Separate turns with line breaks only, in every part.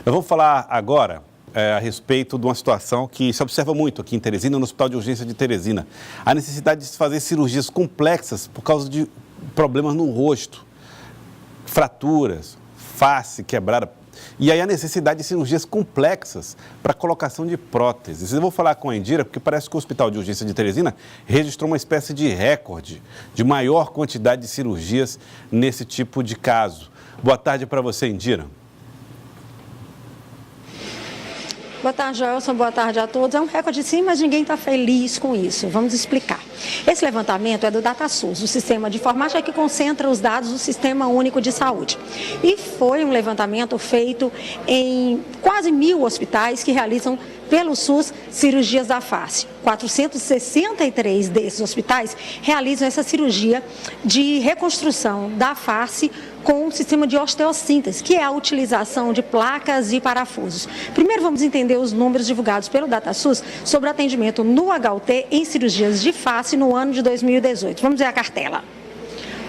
Nós vamos falar agora a respeito de uma situação que se observa muito aqui em Teresina, no Hospital de Urgência de Teresina. A necessidade de se fazer cirurgias complexas por causa de problemas no rosto, fraturas, face quebrada. E aí a necessidade de cirurgias complexas para colocação de próteses. Eu vou falar com a Indira, porque parece que o Hospital de Urgência de Teresina registrou uma espécie de recorde de maior quantidade de cirurgias nesse tipo de caso. Boa tarde para você, Indira.
Boa tarde, Joelson. Boa tarde a todos. É um recorde sim, mas ninguém está feliz com isso. Vamos explicar. Esse levantamento é do DataSUS, o sistema de informática que concentra os dados do Sistema Único de Saúde. E foi um levantamento feito em quase 1.000 hospitais que realizam pelo SUS cirurgias da face. 463 desses hospitais realizam essa cirurgia de reconstrução da face com um sistema de osteossíntese, que é a utilização de placas e parafusos. Primeiro vamos entender os números divulgados pelo DataSUS sobre o atendimento no HUT em cirurgias de face no ano de 2018. Vamos ver a cartela.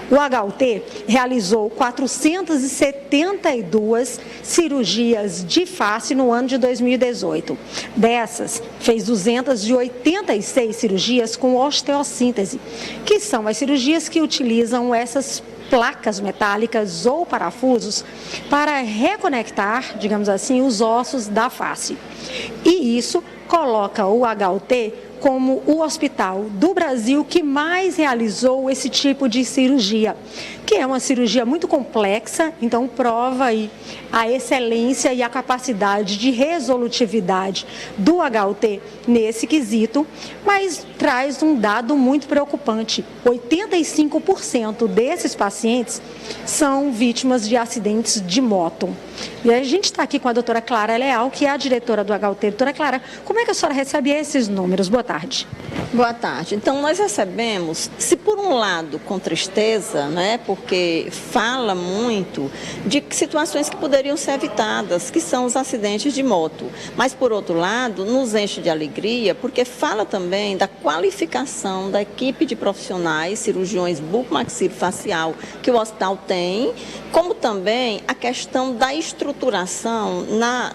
O HUT realizou 472 cirurgias de face no ano de 2018. Dessas, fez 286 cirurgias com osteossíntese, que são as cirurgias que utilizam essas placas metálicas ou parafusos para reconectar, digamos assim, os ossos da face. E isso coloca o HUT como o hospital do Brasil que mais realizou esse tipo de cirurgia, que é uma cirurgia muito complexa, então prova aí a excelência e a capacidade de resolutividade do HUT nesse quesito, mas traz um dado muito preocupante: 85% desses pacientes são vítimas de acidentes de moto. E a gente está aqui com a doutora Clara Leal, que é a diretora do HUT. Doutora Clara, como é que a senhora recebe esses números? Boa tarde.
Boa tarde. Então, nós recebemos, se por um lado com tristeza, né, porque fala muito de situações que poderiam ser evitadas, que são os acidentes de moto, mas por outro lado nos enche de alegria, porque fala também da qualificação da equipe de profissionais, cirurgiões bucomaxilofacial que o hospital tem, como também a questão da estruturação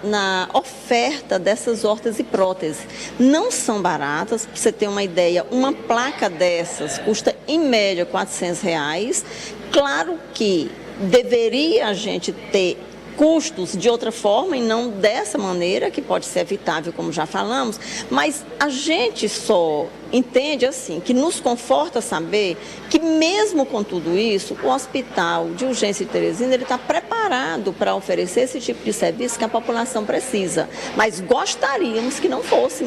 na oferta dessas órteses e próteses. Não são baratas, para você ter uma ideia, uma placa dessas custa em média R$400. Claro que deveria a gente ter custos de outra forma e não dessa maneira, que pode ser evitável, como já falamos, mas a gente só entende assim, que nos conforta saber que mesmo com tudo isso, o Hospital de Urgência de Teresina está preparado para oferecer esse tipo de serviço que a população precisa, mas gostaríamos que não fosse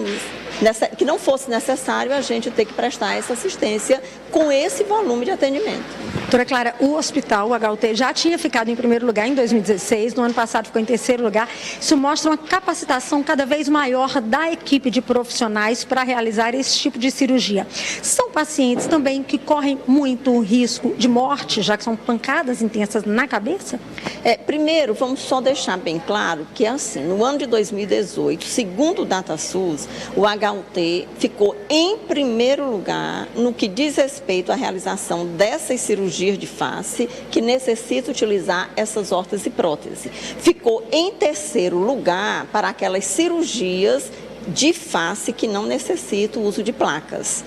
necessário a gente ter que prestar essa assistência com esse volume de atendimento.
Doutora Clara, o hospital, o HUT, já tinha ficado em primeiro lugar em 2016, no ano passado ficou em terceiro lugar. Isso mostra uma capacitação cada vez maior da equipe de profissionais para realizar esse tipo de cirurgia. São pacientes também que correm muito risco de morte, já que são pancadas intensas na cabeça?
Primeiro, vamos só deixar bem claro que, assim, no ano de 2018, segundo o DataSUS, o HUT ficou em primeiro lugar no que diz respeito à realização dessas cirurgias de face que necessita utilizar essas órteses e próteses. Ficou em terceiro lugar para aquelas cirurgias de face que não necessita o uso de placas.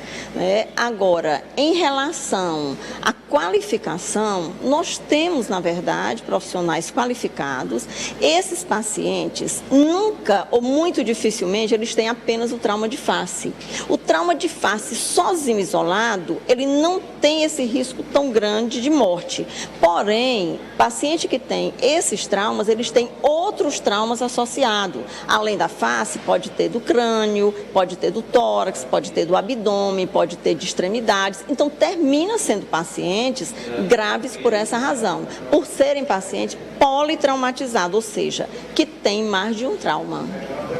Agora, em relação à qualificação, nós temos, na verdade, profissionais qualificados. Esses pacientes nunca ou muito dificilmente eles têm apenas o trauma de face. O trauma de face sozinho, isolado, ele não tem esse risco tão grande de morte. Porém, paciente que tem esses traumas, eles têm outros traumas associados. Além da face, pode ter do crânio, pode ter do tórax, pode ter do abdômen, pode ter de extremidades. Então, termina sendo pacientes graves por essa razão, por serem pacientes politraumatizados, ou seja, que tem mais de um trauma.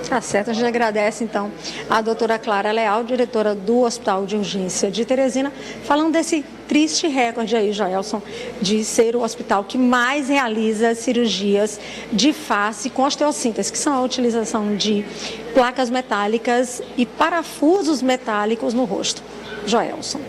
Tá certo, a gente agradece então a doutora Clara Leal, diretora do Hospital de Urgência de Teresina, falando desse triste recorde aí, Joelson, de ser o hospital que mais realiza cirurgias de face com osteossíntese, que são a utilização de placas metálicas e parafusos metálicos no rosto. Joelson.